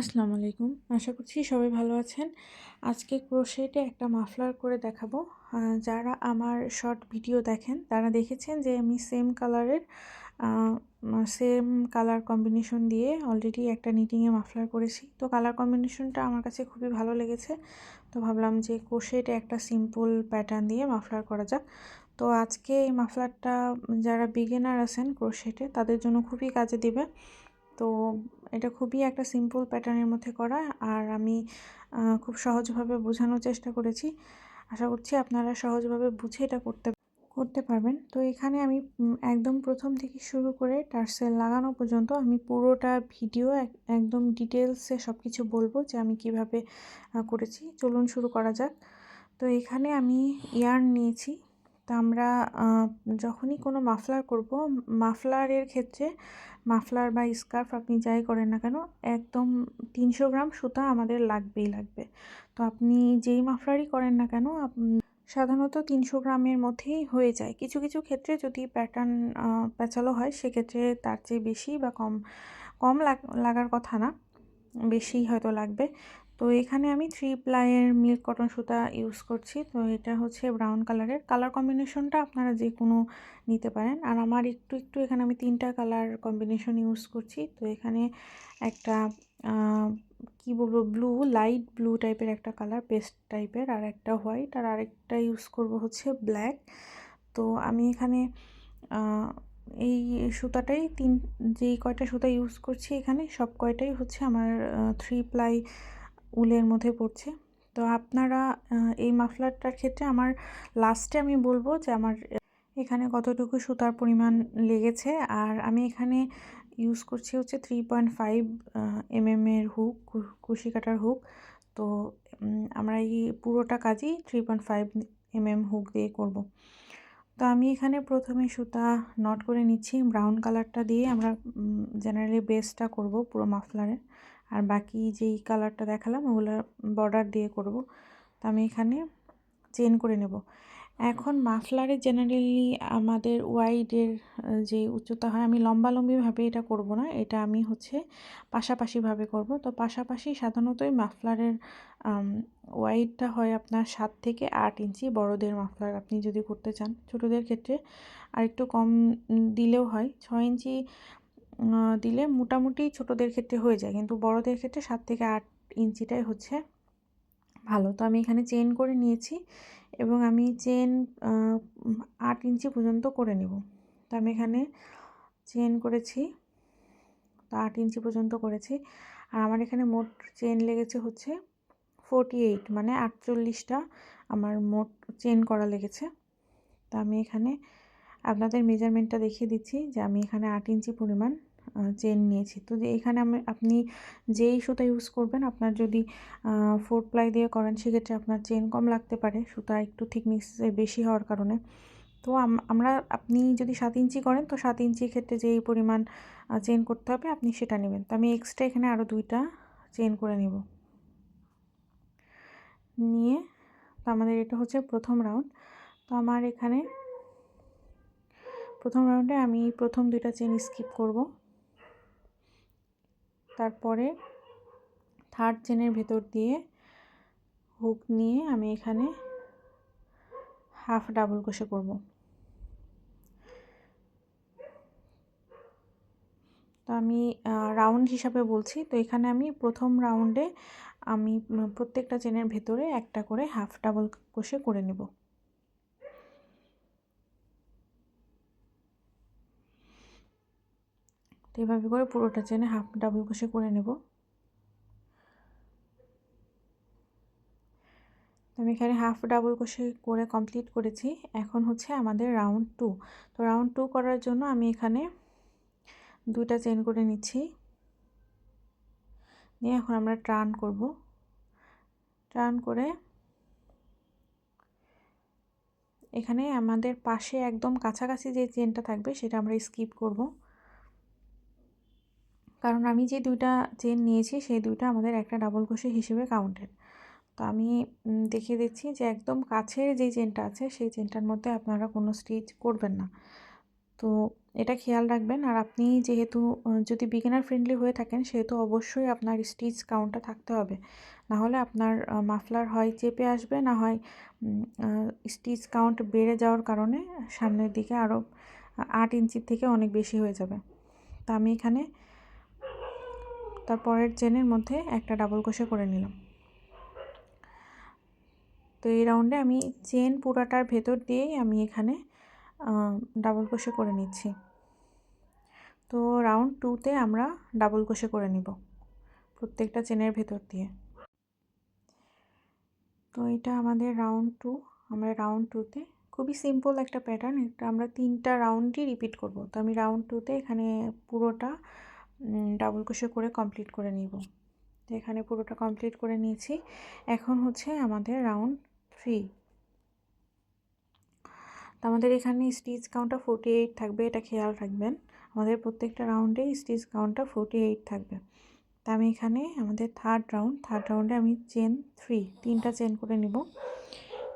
আসসালামু আলাইকুম। আশা করছি সবাই ভালো আছেন। আজকে ক্রোশেটে একটা মাফলার করে দেখাবো। যারা আমার শর্ট ভিডিও দেখেন তারা দেখেছেন যে আমি সেম কালার কম্বিনেশন দিয়ে অলরেডি একটা নিটিংয়ে মাফলার করেছি। তো কালার কম্বিনেশনটা আমার কাছে খুবই ভালো লেগেছে। তো ভাবলাম যে ক্রোশেটে একটা সিম্পল প্যাটার্ন দিয়ে মাফলার করা যাক। তো আজকে এই মাফলারটা যারা বিগিনার আছেন ক্রোশেটে তাদের জন্য খুবই কাজে দিবে। তো এটা খুবই একটা সিম্পল প্যাটার্নের মধ্যে করা, আর আমি খুব সহজভাবে বোঝানোর চেষ্টা করেছি। আশা করছি আপনারা সহজভাবে বুঝে এটা করতে পারবেন। তো এখানে আমি একদম প্রথম থেকে শুরু করে টার্সেল লাগানো পর্যন্ত আমি পুরোটা ভিডিও একদম ডিটেলসে সব কিছু বলবো যে আমি কিভাবে করেছি। চলুন শুরু করা যাক। তো এখানে আমি ইয়ার্ন নিয়েছি। তো আমরা যখনই কোনো মাফলার করব, মাফলারের ক্ষেত্রে মাফলার বা স্কার্ফ আপনি যাই করেন না কেন, একদম 300 গ্রাম সুতা আমাদের লাগবেই লাগবে। তো আপনি যেই মাফলারই করেন না কেন সাধারণত 300 গ্রামের মধ্যেই হয়ে যায়। কিছু কিছু ক্ষেত্রে যদি প্যাটার্ন প্যাচালো হয় সেক্ষেত্রে তার চেয়ে বেশি বা কম কম লাগার কথা না, বেশিই হয়তো লাগবে। তো এখানে আমি 3 প্লাইয়ের মিল্ক কটন সুতা ইউজ করছি। তো এটা হচ্ছে ব্রাউন কালারের। কালার কম্বিনেশনটা আপনারা যে কোনো নিতে পারেন। আর আমার একটু এখানে আমি 3টা কালার কম্বিনেশন ইউজ করছি। তো এখানে একটা কি বলবো, লাইট ব্লু টাইপের একটা কালার, পেস্ট টাইপের, আর একটা হোয়াইট, আর আরেকটা ইউজ করব হচ্ছে ব্ল্যাক। তো আমি এখানে এই সুতাটাই যেই কয়টা সুতা ইউজ করছি এখানে সব কয়টাই হচ্ছে আমার 3 প্লাই উলের মধ্যে পড়ছে। তো আপনারা এই মাফলারটার ক্ষেত্রে আমার লাস্টে আমি বলবো যে আমার এখানে কতটুকু সুতার পরিমাণ লেগেছে। আর আমি এখানে ইউজ করছি হচ্ছে 3.5 এর হুক, কুশি কাটার হুক। তো আমরা এই পুরোটা কাজই 3.5 হুক দিয়ে করব। তো আমি এখানে প্রথমে সুতা নট করে নিচ্ছি। ব্রাউন কালারটা দিয়ে আমরা জেনারেলি বেসটা করব পুরো মাফলারে, আর বাকি যেই কালারটা দেখালাম ওগুলো বর্ডার দিয়ে করব। তো আমি এখানে চেন করে নেব। এখন মাফলারে জেনারেলি আমাদের ওয়াইডের যে উচ্চতা হয়, আমি লম্বালম্বিভাবে এটা করব না, এটা আমি হচ্ছে পাশাপাশিভাবে করব। তো পাশাপাশি সাধারণতই মাফলারের ওয়াইডটা হয় আপনার 7 থেকে 8 ইঞ্চি। বড়দের মাফলার আপনি যদি করতে চান, ছোটদের ক্ষেত্রে আরেকটু কম দিলেও হয়। 6 ইঞ্চি দিলে মোটামুটি ছোটদের ক্ষেত্রে হয়ে যায়, কিন্তু বড়দের ক্ষেত্রে 7 থেকে 8 ইঞ্চিটাই হচ্ছে ভালো। তো আমি এখানে চেন করে নিয়েছি এবং আমি চেন 8 ইঞ্চি পর্যন্ত করে নেব। তো আমি এখানে চেন করেছি, তো 8 ইঞ্চি পর্যন্ত করেছি। আর আমার এখানে মোট চেন লেগেছে হচ্ছে 48, মানে 48টা আমার মোট চেন করা লেগেছে। তো আমি এখানে আপনাদের মেজারমেন্টটা দেখিয়ে দিচ্ছি যে আমি এখানে 8 ইঞ্চি পরিমাণ চেন নিয়েছি। তো যে এখানে আপনি যেই সুতা ইউজ করবেন, আপনার যদি 4 প্লাই দিয়ে করেন সেক্ষেত্রে আপনার চেন কম লাগতে পারে, সুতা একটু থিকনেস বেশি হওয়ার কারণে। তো আপনি যদি 7 ইঞ্চি করেন তো 7 ইঞ্চির ক্ষেত্রে যেই পরিমাণ চেন করতে হবে আপনি সেটা নেবেন। তো আমি এক্সট্রা এখানে আরও 2টা চেন করে নেব। নিয়ে তো আমাদের এটা হচ্ছে প্রথম রাউন্ড। তো আমার এখানে প্রথম রাউন্ডে আমি প্রথম 2টা চেন স্কিপ করব। তারপরে থার্ড চেনের ভেতর দিয়ে হুক নিয়ে আমি এখানে হাফ ডাবল ক্রোশে করব। তো আমি রাউন্ড হিসাবে বলছি। তো এখানে আমি প্রথম রাউন্ডে আমি প্রত্যেকটা চেনের ভেতরে একটা করে হাফ ডাবল ক্রোশে করে নেব। তো এভাবে করে পুরোটা চেনে হাফ ডাবল ক্রোশে করে নেব। আমি এখানে হাফ ডাবল ক্রোশে করে কমপ্লিট করেছি। এখন হচ্ছে আমাদের রাউন্ড 2। তো রাউন্ড 2 করার জন্য আমি এখানে 2টা চেন করে নিচ্ছি। নিয়ে এখন আমরা টার্ন করব। টার্ন করে এখানে আমাদের পাশে একদম কাছাকাছি যে চেনটা থাকবে সেটা আমরা স্কিপ করব, কারণ আমি যে 2টা চেন নিয়েছি সেই 2টা আমাদের একটা ডাবল ক্রোশে হিসেবে কাউন্টেড। তো আমি দেখিয়ে দিচ্ছি যে একদম কাছের যে চেনটা আছে সেই চেনটার মধ্যে আপনারা কোনো স্টিচ করবেন না। তো এটা খেয়াল রাখবেন। আর আপনি যেহেতু যদি বিগিনার ফ্রেন্ডলি হয়ে থাকেন সেহেতু অবশ্যই আপনার স্টিচ কাউন্টটা থাকতে হবে, না হলে আপনার মাফলার হয় চেপে আসবে, না হয় স্টিচ কাউন্ট বেড়ে যাওয়ার কারণে সামনের দিকে আরও 8 ইঞ্চির থেকে অনেক বেশি হয়ে যাবে। তা আমি এখানে তার পরের চেনের মধ্যে একটা ডাবল ক্রোশে করে নিলাম। তো এই রাউন্ডে আমি চেন পুরাটার ভেতর দিয়েই আমি এখানে ডাবল ক্রোশে করে নিচ্ছি। তো রাউন্ড 2তে আমরা ডাবল ক্রোশে করে নিব প্রত্যেকটা চেনের ভেতর দিয়ে। তো এটা আমাদের রাউন্ড 2। আমরা রাউন্ড 2তে খুবই সিম্পল একটা প্যাটার্ন, এটা আমরা 3টা রাউন্ডই রিপিট করব। তো আমি রাউন্ড 2তে এখানে পুরোটা ডাবল ক্রোশে করে কমপ্লিট করে নিব। তো এখানে পুরোটা কমপ্লিট করে নিয়েছি। এখন হচ্ছে আমাদের রাউন্ড 3। তো আমাদের এখানে স্টিচ কাউন্টটা 48 থাকবে, এটা খেয়াল রাখবেন। আমাদের প্রত্যেকটা রাউন্ডে স্টিচ কাউন্টটা 48 থাকবে। তা আমি এখানে আমাদের থার্ড রাউন্ডে আমি চেন 3টা চেন করে নিব।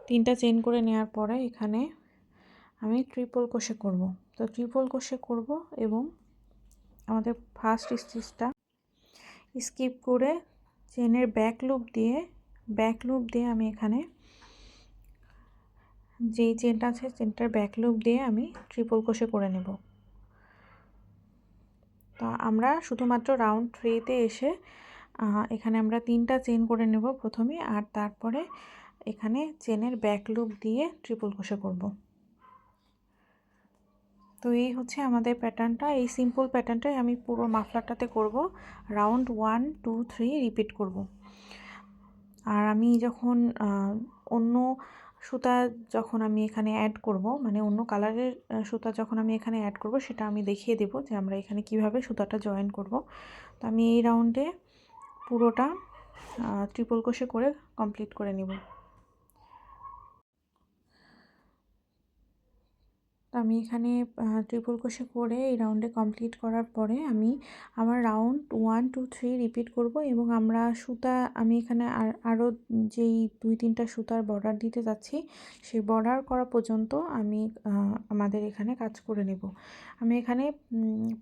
3টা চেন করে নেওয়ার পরে এখানে আমি ট্রিপল ক্রোশে করব। তো ট্রিপল ক্রোশে করব এবং আমাদের ফার্স্ট স্টিচটা স্কিপ করে চেনের ব্যাক লুপ দিয়ে আমি এখানে যেই চেনটা আছে চেনটার ব্যাক লুপ দিয়ে আমি ট্রিপল ক্রোশে করে নেব। তো আমরা শুধুমাত্র রাউন্ড 3তে এসে এখানে আমরা 3টা চেন করে নেব প্রথমে, আর তারপরে এখানে চেনের ব্যাক লুপ দিয়ে ট্রিপল ক্রোশে করব। তো এই হচ্ছে আমাদের প্যাটার্নটা। এই সিম্পল প্যাটার্নটাই আমি পুরো মাফলারটাতে করব। রাউন্ড 1 2 3 রিপিট করব। আর আমি যখন অন্য সুতা যখন আমি এখানে অ্যাড করব, মানে অন্য কালারের সুতা যখন আমি এখানে অ্যাড করব, সেটা আমি দেখিয়ে দেব যে আমরা এখানে কিভাবে সুতাটা জয়েন করব। তো আমি এই রাউন্ডে পুরোটা ট্রিপল ক্রোশে করে কমপ্লিট করে নিব। তো আমি এখানে ট্রিপল ক্রোশে করে এই রাউন্ডে কমপ্লিট করার পরে আমি আবার রাউন্ড 1 2 3 রিপিট করব এবং আমি এখানে আরও যেই 2-3টা সুতার বর্ডার দিতে যাচ্ছি সেই বর্ডার করা পর্যন্ত আমি আমাদের এখানে কাজ করে নেব। আমি এখানে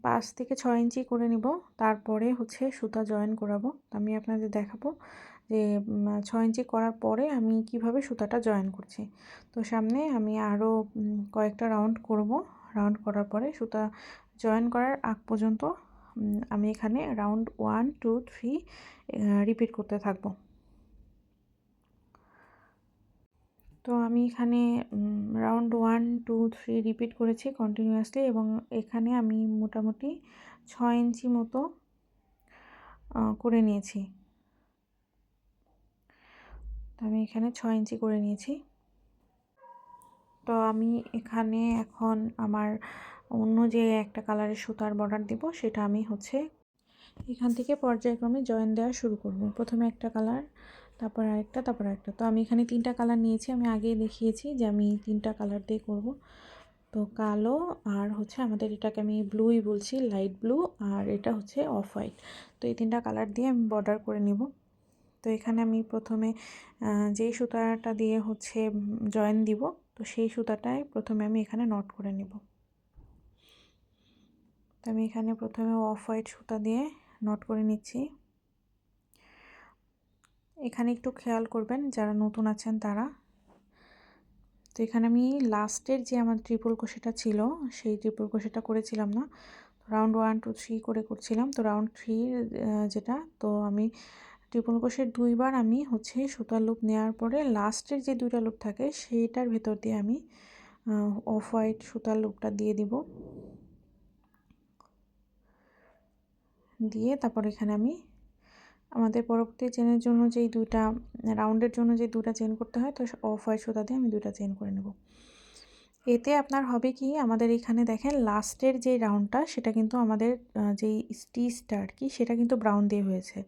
5 থেকে 6 ইঞ্চি করে নেব, তারপরে হচ্ছে সুতা জয়েন করাবো। আমি আপনাদের দেখাবো যে 6 ইঞ্চি করার পরে আমি কিভাবে সুতাটা জয়েন করছি। তো সামনে আমি আরও কয়েকটা রাউন্ড করব। রাউন্ড করার পরে সুতা জয়েন করার আগ পর্যন্ত আমি এখানে রাউন্ড 1 2 3 রিপিট করতে থাকব। তো আমি এখানে রাউন্ড 1 2 3 রিপিট করেছি কন্টিনিউয়াসলি এবং এখানে আমি মোটামুটি 6 ইঞ্চি মতো করে নিয়েছি। তো আমি এখানে 6 ইঞ্চি করে নিয়েছি। তো আমি এখানে এখন আমার অন্য যে একটা কালারের সুতার বর্ডার দিব সেটা আমি হচ্ছে এখান থেকে পর্যায়ক্রমে জয়েন দেওয়া শুরু করব। প্রথমে একটা কালার, তারপর আরেকটা, তারপর আরেকটা। তো আমি এখানে 3টা কালার নিয়েছি, আমি আগেই দেখিয়েছি যে আমি 3টা কালার দিয়ে করব। তো কালো আর হচ্ছে আমাদের এটাকে আমি ব্লুই বলছি, লাইট ব্লু, আর এটা হচ্ছে অফ হোয়াইট। তো এই 3টা কালার দিয়ে আমি বর্ডার করে নিব। তো এখানে আমি প্রথমে যেই সুতাটা দিয়ে হচ্ছে জয়েন দিব, তো সেই সুতাটায় প্রথমে আমি এখানে নট করে নেব। তো আমি এখানে প্রথমে অফ হোয়াইট সুতা দিয়ে নট করে নিচ্ছি। এখানে একটু খেয়াল করবেন যারা নতুন আছেন তারা। তো এখানে আমি লাস্টের যে আমার ট্রিপল ক্রোশেটা ছিল সেই ট্রিপল ক্রোশেটা করেছিলাম না, রাউন্ড 1 2 3 করে করছিলাম। তো রাউন্ড 3 যেটা, তো আমি ট্রিপল ক্রোশের 2বার আমি হচ্ছে সুতার লুপ নেওয়ার পরে লাস্টের যে 2টা লুপ থাকে সেইটার ভেতর দিয়ে আমি অফ হোয়াইট সুতার লুপটা দিয়ে দিব। দিয়ে তারপর এখানে আমি আমাদের পরবর্তী চেনের জন্য যেই 2টা রাউন্ডের জন্য যে 2টা চেন করতে হয়, তো অফ হোয়াইট সুতা দিয়ে আমি 2টা চেন করে নেব। এতে আপনার হবে কি, আমাদের এখানে দেখেন লাস্টের যে রাউন্ডটা সেটা কিন্তু আমাদের যেই স্টিচটা আর কি সেটা কিন্তু ব্রাউন দিয়ে হয়েছে।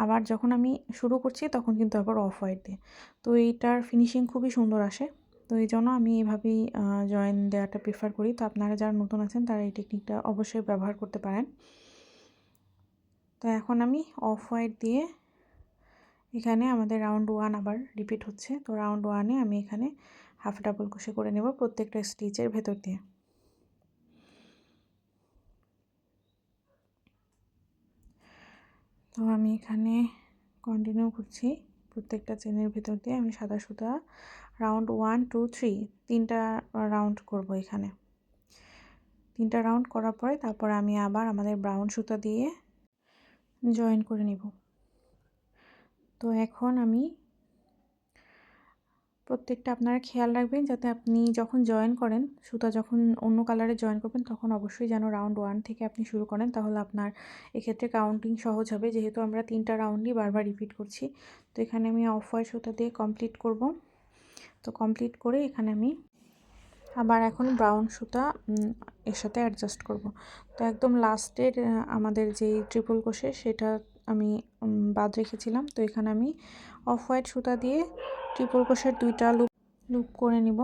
আবার যখন আমি শুরু করছি তখন কিন্তু আবার অফ হোয়াইট দিয়ে। তো এইটার ফিনিশিং খুবই সুন্দর আসে। তো এই জন্য আমি এভাবেই জয়েন দেওয়াটা প্রেফার করি। তো আপনারা যারা নতুন আছেন তারা এই টেকনিকটা অবশ্যই ব্যবহার করতে পারেন। তো এখন আমি অফ হোয়াইট দিয়ে এখানে আমাদের রাউন্ড 1 আবার রিপিট হচ্ছে। তো রাউন্ড 1-এ আমি এখানে হাফ ডাবল ক্রোশে করে নেব প্রত্যেকটা স্টিচের ভেতর দিয়ে। তো আমি এখানে কন্টিনিউ করছি। প্রত্যেকটা চেনের ভেতর দিয়ে আমি সাদা সুতা রাউন্ড 1 2 3 তিনটা রাউন্ড করব। এখানে তিনটা রাউন্ড করার পরে তারপর আমি আবার আমাদের ব্রাউন সুতা দিয়ে জয়েন করে নিব। তো এখন আমি প্রত্যেকটা আপনারা খেয়াল রাখবেন যাতে আপনি যখন জয়েন করেন, সুতা যখন অন্য কালারে জয়েন করবেন তখন অবশ্যই যেন রাউন্ড 1 থেকে আপনি শুরু করেন, তাহলে আপনার এক্ষেত্রে কাউন্টিং সহজ হবে, যেহেতু আমরা তিনটা রাউন্ডই বারবার রিপিট করছি। তো এখানে আমি অফ হোয়াইট সুতা দিয়ে কমপ্লিট করব। তো কমপ্লিট করে এখানে আমি আবার এখন ব্রাউন সুতা এর সাথে অ্যাডজাস্ট করব। তো একদম লাস্টের আমাদের যেই ট্রিপল ক্রোশে সেটা আমি বাদ রেখেছিলাম। তো এখানে আমি অফ হোয়াইট সুতা দিয়ে ট্রিপল ক্রোশের দুইটা লুপ করে নিব।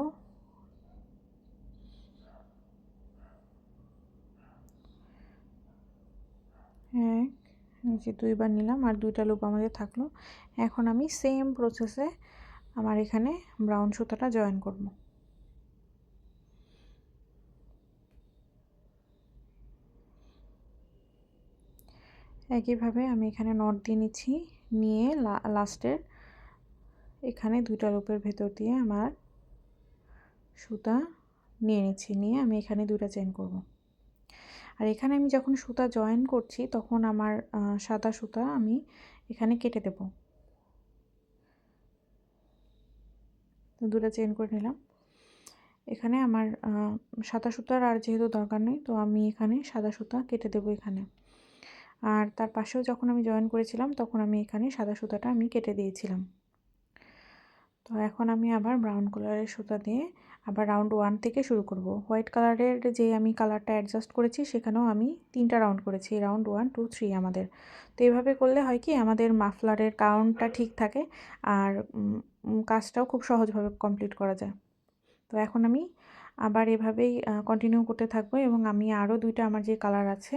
যে দুইবার নিলাম আর দুইটা লুপ আমাদের থাকলো। এখন আমি সেম প্রসেসে আমার এখানে ব্রাউন সুতাটা জয়েন করব। একইভাবে আমি এখানে নট দিয়ে নিচ্ছি, নিয়ে লাস্টের এখানে দুইটা লুপের ভেতর দিয়ে আমার সুতা নিয়ে নিচ্ছি, নিয়ে আমি এখানে দুইটা চেইন করব। আর এখানে আমি যখন সুতা জয়েন করছি তখন আমার সাদা সুতা আমি এখানে কেটে দেব। তো দুটো চেইন করে নিলাম। এখানে আমার সাদা সুতার আর যেহেতু দরকার নেই, তো আমি এখানে সাদা সুতা কেটে দেব এখানে। আর তার পাশেও যখন আমি জয়েন করেছিলাম তখন আমি এখানে সাদা সুতাটা আমি কেটে দিয়েছিলাম। তো এখন আমি আবার ব্রাউন কালারের সুতা দিয়ে আবার রাউন্ড 1 থেকে শুরু করব। হোয়াইট কালারের যে আমি কালারটা অ্যাডজাস্ট করেছি সেখানেও আমি তিনটা রাউন্ড করেছি, রাউন্ড 1 2 3 আমাদের। তো এইভাবে করলে হয় কি আমাদের মাফলারের কাউন্টটা ঠিক থাকে আর কাজটাও খুব সহজভাবে কমপ্লিট করা যায়। তো এখন আমি আবার এভাবেই কন্টিনিউ করতে থাকবো এবং আমি আরও দুইটা আমার যে কালার আছে,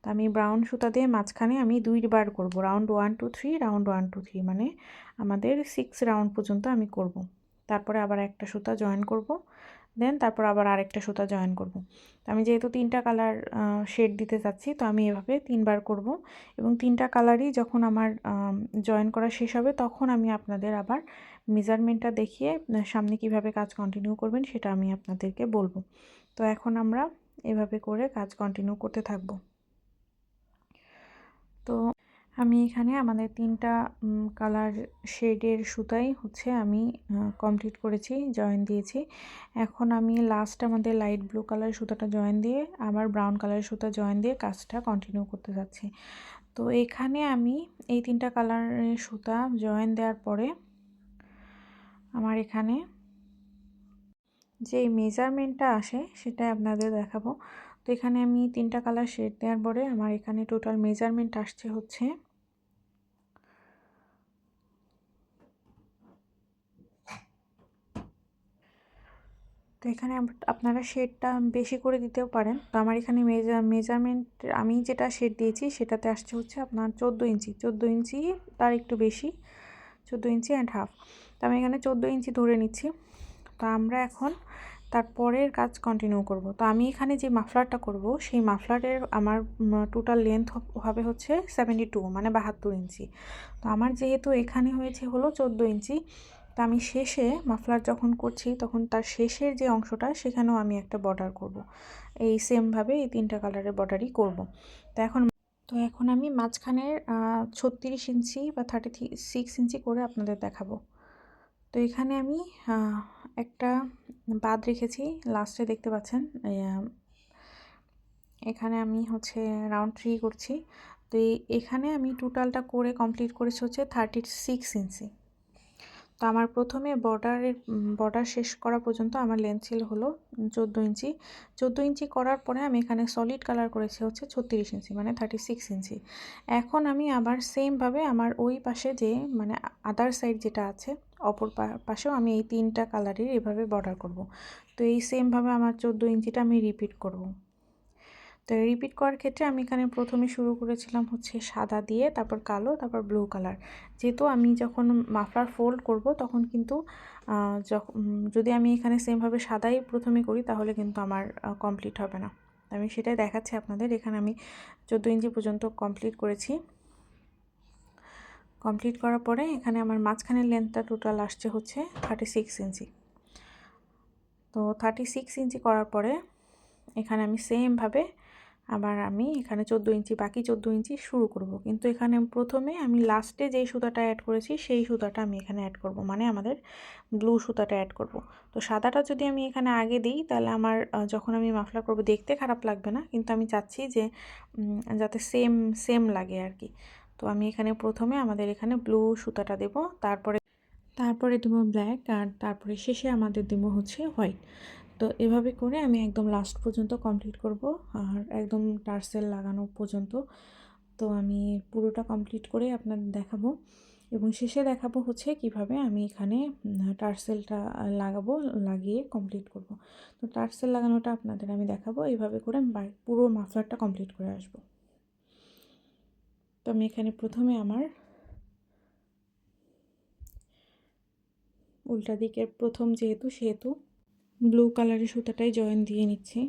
তো আমি ব্রাউন সুতা দিয়ে মাঝখানে আমি দুইবার করব, রাউন্ড 1 2 3 রাউন্ড 1 2 3 মানে আমাদের 6 রাউন্ড পর্যন্ত আমি করব। তারপরে আবার একটা সুতা জয়েন করব, দেন তারপর আবার আরেকটা সুতা জয়েন করব। তো আমি যেহেতু তিনটা কালার শেড দিতে চাচ্ছি, তো আমি এভাবে তিনবার করব এবং তিনটা কালারই যখন আমার জয়েন করা শেষ হবে তখন আমি আপনাদের আবার মেজারমেন্টটা দেখিয়ে সামনে কিভাবে কাজ কন্টিনিউ করবেন সেটা আমি আপনাদেরকে বলবো। তো এখন আমরা এভাবে করে কাজ কন্টিনিউ করতে থাকব। তো আমি এখানে আমাদের তিনটা কালার শেডের সুতাই হচ্ছে আমি কমপ্লিট করেছি, জয়েন দিয়েছি। এখন আমি লাস্ট আমাদের লাইট ব্লু কালারের সুতাটা জয়েন দিয়ে আবার ব্রাউন কালারের সুতা জয়েন দিয়ে কাজটা কন্টিনিউ করতে যাচ্ছি। তো এখানে আমি এই তিনটা কালারের সুতা জয়েন দেওয়ার পরে আমার এখানে যে মেজারমেন্টটা আসে সেটা আপনাদের দেখাবো। তো এখানে আমি তিনটা কালার শেড দেওয়ার পরে আমার এখানে টোটাল মেজারমেন্ট আসছে হচ্ছে তো এখানে আপনারা শেডটা বেশি করে দিতেও পারেন। তো আমার এখানে মেজারমেন্ট আমি যেটা শেড দিয়েছি সেটাতে আসছে হচ্ছে আপনার 14 ইঞ্চি, 14 ইঞ্চি তার একটু বেশি, 14 ইঞ্চি অ্যান্ড হাফ। তো আমি এখানে 14 ইঞ্চি ধরে নিচ্ছি। তো আমরা এখন তারপরের কাজ কন্টিনিউ করব। তো আমি এখানে যে মাফলারটা করব সেই মাফলারের আমার টোটাল লেন্থ হবে হচ্ছে 72 মানে 72 ইঞ্চি। তো আমার যেহেতু এখানে হয়েছে হলো 14 ইঞ্চি, তো আমি শেষে মাফলার যখন করছি তখন তার শেষের যে অংশটা সেখানেও আমি একটা বর্ডার করব। এই সেমভাবে এই তিনটা কালারের বর্ডারই করব। তো এখন আমি মাঝখানের 36 ইঞ্চি বা 36 ইঞ্চি করে আপনাদের দেখাবো। তো এখানে আমি একটা বাদ রেখেছি, লাস্টে দেখতে পাচ্ছেন এখানে আমি হচ্ছে রাউন্ড 3 করছি। তো এখানে আমি টোটালটা করে কমপ্লিট করেছি হচ্ছে 36 ইঞ্চি। তো আমার প্রথমে বর্ডার শেষ করা পর্যন্ত আমার লেন্থ ছিল হলো 14 ইঞ্চি। 14 ইঞ্চি করার পরে আমি এখানে সলিড কালার করেছি হচ্ছে 36 ইঞ্চি মানে 36 ইঞ্চি। এখন আমি আবার সেমভাবে আমার ওই পাশে যে মানে আদার সাইড যেটা আছে অপর পাশেও আমি এই তিনটা কালারের এভাবে বর্ডার করব। তো এই সেমভাবে আমার 14 ইঞ্চিটা আমি রিপিট করব। তো রিপিট করার ক্ষেত্রে আমি এখানে প্রথমে শুরু করেছিলাম হচ্ছে সাদা দিয়ে, তারপর কালো, তারপর ব্লু কালার। যেহেতু আমি যখন মাফলার ফোল্ড করব তখন কিন্তু যদি আমি এখানে সেমভাবে সাদাই প্রথমে করি তাহলে কিন্তু আমার কমপ্লিট হবে না। আমি সেটাই দেখাচ্ছি আপনাদের। এখানে আমি 14 ইঞ্চি পর্যন্ত কমপ্লিট করেছি। কমপ্লিট করার পরে এখানে আমার মাঝখানের লেন্থটা টোটাল আসছে হচ্ছে 36 ইঞ্চি। তো 36 ইঞ্চি করার পরে এখানে আমি সেমভাবে আবার আমি এখানে 14 ইঞ্চি, বাকি 14 ইঞ্চি শুরু করব। কিন্তু এখানে প্রথমে আমি লাস্টে যেই সুতাটা অ্যাড করেছি সেই সুতাটা আমি এখানে অ্যাড করব, মানে আমাদের ব্লু সুতাটা অ্যাড করব। তো সাদাটা যদি আমি এখানে আগে দিই তাহলে আমার যখন আমি মাফলার করব দেখতে খারাপ লাগবে না, কিন্তু আমি চাচ্ছি যে যাতে সেম সেম লাগে আর কি। তো আমি এখানে প্রথমে আমাদের এখানে ব্লু সুতাটা দেব, তারপরে দেবো ব্ল্যাক, আর তারপরে শেষে আমাদের দেবো হচ্ছে হোয়াইট। তো এভাবে করে আমি একদম লাস্ট পর্যন্ত কমপ্লিট করব, আর একদম টার্সেল লাগানো পর্যন্ত। তো আমি পুরোটা কমপ্লিট করে আপনাদের দেখাবো, এবং শেষে দেখাবো হচ্ছে কিভাবে আমি এখানে টার্সেলটা লাগাবো, লাগিয়ে কমপ্লিট করব। তো টার্সেল লাগানোটা আপনাদের আমি দেখাবো, এইভাবে করে আমি পুরো মাফলারটা কমপ্লিট করে আসব। তো আমি এখানে প্রথমে আমার উল্টা দিকের প্রথম সেহেতু ব্লু কালারের সুতাটাই জয়েন দিয়ে নিচ্ছি।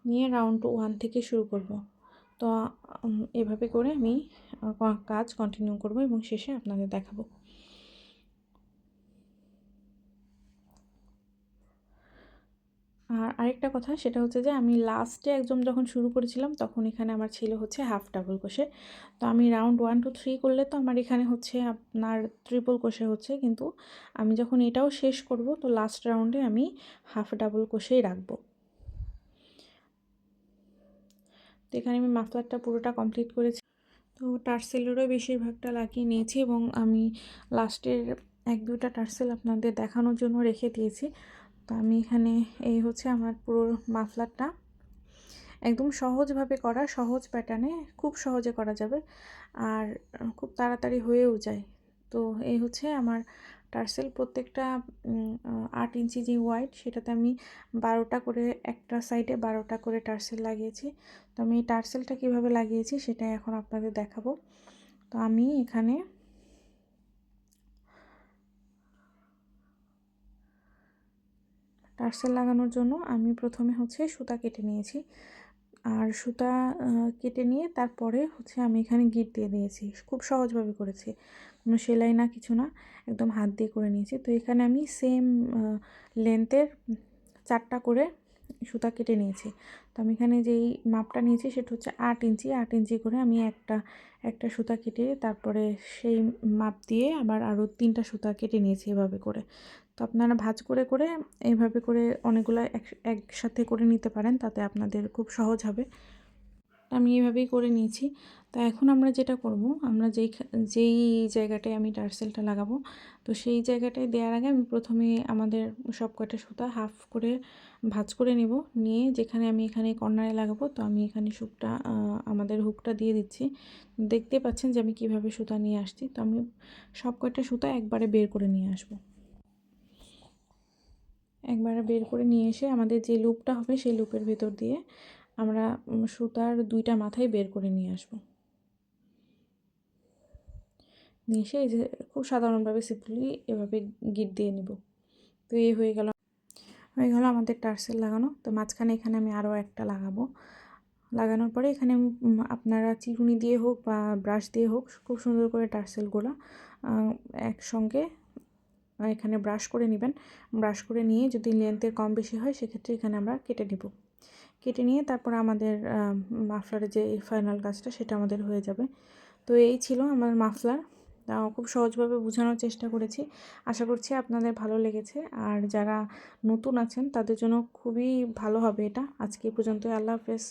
নিয়ে রাউন্ড 1 থেকে শুরু করব। তো এভাবে করে আমি কাজ কন্টিনিউ করব এবং শেষে আপনাদের দেখাবো। আর আরেকটা কথা, সেটা হচ্ছে যে আমি লাস্টে একদম যখন শুরু করেছিলাম তখন এখানে আমার ছিল হচ্ছে হাফ ডাবল ক্রোশে। তো আমি রাউন্ড 1 2 3 করলে তো আমার এখানে হচ্ছে আপনার ট্রিপল ক্রোশে হচ্ছে, কিন্তু আমি যখন এটাও শেষ করব তো লাস্ট রাউন্ডে আমি হাফ ডাবল ক্রোশেই রাখবো। তো এখানে আমি মাফলারটা পুরোটা কমপ্লিট করেছি। তো টার্সেলেরও বেশিরভাগটা লাগিয়ে নিয়েছি, এবং আমি লাস্টের 1-2টা টার্সেল আপনাদের দেখানোর জন্য রেখে দিয়েছি। তো আমি এখানে এই হচ্ছে আমার পুরো মাফলারটা একদম সহজভাবে করা, সহজ প্যাটার্নে খুব সহজে করা যাবে, আর খুব তাড়াতাড়ি হয়েও যায়। তো এই হচ্ছে আমার টার্সেল। প্রত্যেকটা 8 ইঞ্চি যে হোয়াইট সেটাতে আমি 12টা করে, একটা সাইডে 12টা করে টার্সেল লাগিয়েছি। তো আমি এই টার্সেলটা কীভাবে লাগিয়েছি সেটাই এখন আপনাদের দেখাবো। তো আমি এখানে টার্সেল লাগানোর জন্য আমি প্রথমে হচ্ছে সুতা কেটে নিয়েছি, আর সুতা কেটে নিয়ে তারপরে হচ্ছে আমি এখানে গিট দিয়ে দিয়েছি। খুব সহজভাবে করেছি, কোনো সেলাই না কিছু না, একদম হাত দিয়ে করে নিয়েছি। তো এখানে আমি সেম লেন্থের 4টা করে সুতা কেটে নিয়েছি। তো আমি এখানে যেই মাপটা নিয়েছি সেটা হচ্ছে 8 ইঞ্চি। 8 ইঞ্চি করে আমি একটা সুতা কেটে তারপরে সেই মাপ দিয়ে আবার আরও 3টা সুতা কেটে নিয়েছি এভাবে করে। তো আপনারা ভাঁজ করে করে এইভাবে করে অনেকগুলো একসাথে করে নিতে পারেন, তাতে আপনাদের খুব সহজ হবে। আমি এভাবেই করে নিয়েছি। তো এখন আমরা যেটা করব, আমরা যেই জায়গাটায় আমি টার্সেলটা লাগাবো, তো সেই জায়গাটায় দেওয়ার আগে আমি প্রথমে আমাদের সব কয়টা সুতা হাফ করে ভাঁজ করে নেব, নিয়ে যেখানে আমি এখানে কর্নারে লাগাবো, তো আমি এখানে আমাদের হুকটা দিয়ে দিচ্ছি। দেখতে পাচ্ছেন যে আমি কিভাবে সুতা নিয়ে আসছি। তো আমি সব কয়টা সুতা একবারে বের করে নিয়ে আসবো। একবারে বের করে নিয়ে এসে আমাদের যে লুপটা হবে সেই লুপের ভেতর দিয়ে আমরা সুতার 2টা মাথায় বের করে নিয়ে আসব। নিয়ে এসে এই যে খুব সাধারণভাবে সিম্পলি এভাবে গিট দিয়ে নেব। তো এই হয়ে গেল আমাদের টার্সেল লাগানো। তো মাঝখানে এখানে আমি আরও একটা লাগাবো। লাগানোর পরে এখানে আপনারা চিরুনি দিয়ে হোক বা ব্রাশ দিয়ে হোক খুব সুন্দর করে টার্সেলগুলো একসঙ্গে এখানে ব্রাশ করে নেবেন। ব্রাশ করে নিয়ে যদি লেন্থের কম বেশি হয় সেক্ষেত্রে এখানে আমরা কেটে নেব। কেটে নিয়ে তারপর আমাদের মাফলারের যে ফাইনাল কাজটা সেটা আমাদের হয়ে যাবে। তো এই ছিল আমার মাফলার। খুব সহজভাবে বোঝানোর চেষ্টা করেছি, আশা করছি আপনাদের ভালো লেগেছে। আর যারা নতুন আছেন তাদের জন্য খুবই ভালো হবে এটা। আজকে এই পর্যন্তই, আল্লাহ হাফেজ।